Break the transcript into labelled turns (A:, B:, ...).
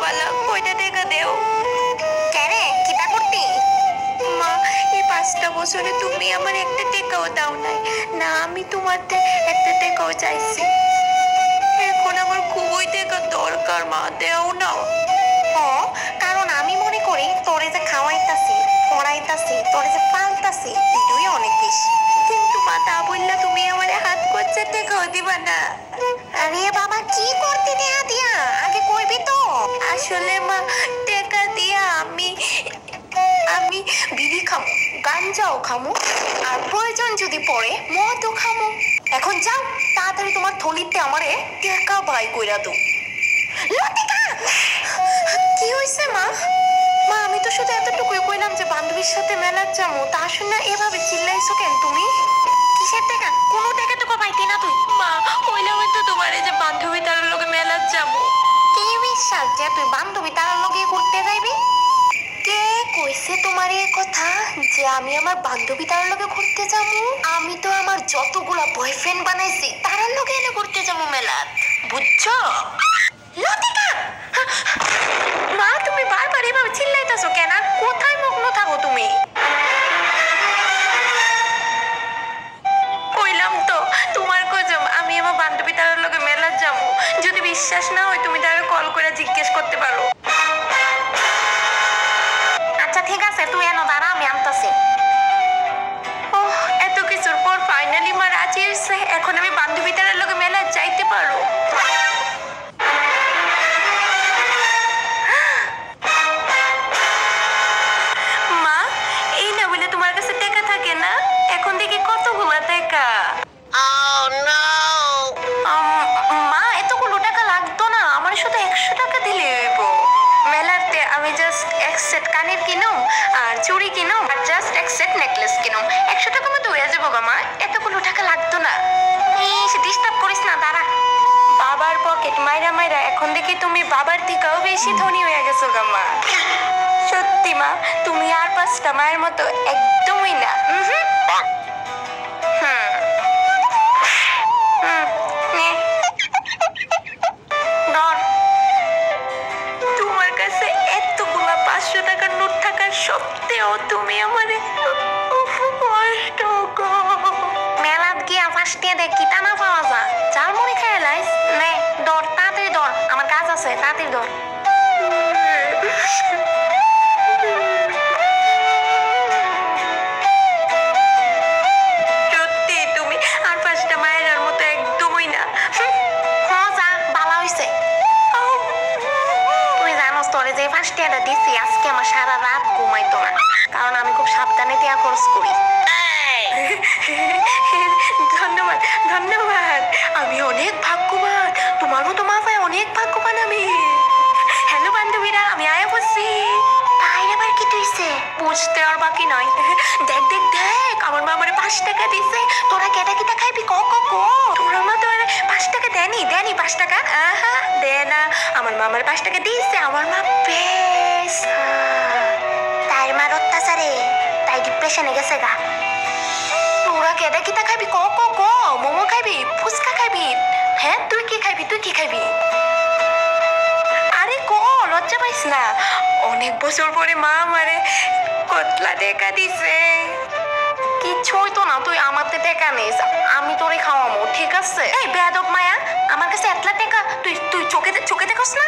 A: বালা কয়টা টাকা দেও?
B: কেরে কিতা করতি?
A: মা, এই 5টা বছরে তুমি আমার একটা টাকাও দাও নাই। না আমি তোমার একটা টাকাও চাইছি। এখন আমার খুবই টাকা দরকার মা, দেও না।
B: কারণ আমি মনে করি তোরে যে খাওয়াইতাছি, পড়াইতাছি, তোরে যে পালতাছি, এটাই অনেক বেশি।
A: কিন্তু মা, তা বললা তুমি আমার হাত খরচা টাকাও দিবা না?
B: আরে বাবা, কি করতে দেয়া দিয়া আগে কইবি তো।
A: আসলে মা, টাকা দিয়া আমি আমি বিড়ি খামু, গাঞ্জাও খামু, আর প্রয়োজন যদি পড়ে মদও খামু।
B: এখন যাও, তাড়াতাড়ি তোমার থলিতে আমারে
A: টাকা বাই কইরা দাও।
B: লতিকা!
A: কি হইছে মা? মা, আমি তো শুধু এতটুকুই কইলাম যে বান্ধবীর সাথে মেলার যামু, তা শুনে এভাবে চিল্লাইছো কেন তুমি?
B: কিসের টাকা? কোনো টাকা তো পাইতি না তুই।
A: মা, কইলাম তো তোমারে যে বান্ধবী তার লগে মেলার যামু।
B: কি বিশ্বাস যে তুই বান্ধবী তার লগে ঘুরতে যাইবি?
A: কে কইছে তোমার এই কথা যে আমি আমার বান্ধবী তার লগে ঘুরতে যাবো? আমি তো আমার যতগুলা বয়ফ্রেন্ড বানাইছি তার লগে এনে ঘুরতে যাবো মেলাত, বুঝছো?
B: লতিকা!
A: মা, তুমি বারবার এভাবে চিল্লাইতাছো কেন? আর কোথায় মগ্ন থাকো তুমি? কইলাম তো তোমার কসম, আমি আমার বান্ধবী তার লগে মেলাত যাবো। যদি বিশ্বাস না হয় তুমি তার কল করে জিজ্ঞেস করতে পারো।
B: আচ্ছা ঠিক আছে, তুই এনো দাঁড়া, আমি আনতাছি।
A: ওহ, এত কিছুর পর ফাইনালি মা রাজি হইছে। এখন আমি বান্ধবী তার লগে মেলাত যাইতে পারো। মা, এই না বলে তোমার কাছে টাকা থাকে না? এখন দেখি কতগুলা টাকা। মা, এতগুলো টাকা লাগতো না, আমার শুধু 100 টাকা দিলে হইব। মেলাতে আমি জাস্ট এক সেট কানের কিনুম, আর চুড়ি কিনুম, আর জাস্ট এক সেট নেকলেস কিনুম। 100 টাকা মতো হয়ে যাবো গা মা, এতগুলো টাকা লাগতো না।
B: ডিস্টার্ব করিস না, দাঁড়া।
A: বাবার পকেট মাইরা মাইরা এখন দেখি তুমি বাবার থেকেও বেশি ধনী হয়ে গেছো গা মা। সত্যি মা, তুমি আর 5টা মায়ের মতো একদমই না।
B: নে, ধর।
A: তোমার কাছে এতগুলা 500 টাকার নোট থাকার সত্ত্বেও তুমি আমারে কষ্ট করো।
B: মেলাত গিয়া ফার্স্টে দেখ কি টানা পাওয়া যায়। চাল মুড়ি খেয়ে লাইস। নে ধর, তাড়াতাড়ি ধর, আমার কাজ আছে, তাড়াতাড়ি ধর।
A: সত্যি তুমি আর 5টা মায়ের মতো একদমই না।
B: যা, ভালো হইছে। তুই জানোস তোরে যে ফার্স্ট ইয়ারটা দিছি, আজকে আমার সারা রাত ঘুমাইতো না, কারণ আমি খুব সাবধানে টিয়া খরচ করি।
A: ধন্যবাদ, ধন্যবাদ। আমি অনেক ভাগ্যবান, তোমার মতো মা পায় অনেক ভাগ্যবান আমি। হ্যালো বান্ধবীরা, আমি আয়া বলছি।
B: তাই আবার কি তুইছে?
A: বুঝতে আর বাকি নয়। দেখ দেখ দেখ, আমার মা আমারে 5 টাকা দিছে। তোরা কেটা কিটা খাইবি? ক ক ক। তোরা মা তো 5 টাকা দেনি 5 টাকা। আহা, দে না। আমার মা আমার 5 টাকা দিছে। আমার মা বেশ।
B: তাই মার অত্যাচারে তাই ডিপ্রেশনে গেছে গা।
A: তোরা কেটা কিটা খাইবি? ক ক ক। মোমো খাইবি? ফুচকা খাইবি? হ্যাঁ, তুই কি খাইবি? তুই কি খাইবি? আরে ক, লজ্জা পাইস না। অনেক বছর পরে মা আমারে কতলা টাকা দিছে।
B: কিচ্ছু হইতো না, তুই আমাতে টাকা নিস, আমি তোরে খাওয়ামো, ঠিক আছে?
A: এই বেয়াদব মায়া, আমার কাছে এতলা টাকা তুই তুই চোখে চোখে দেখোস না?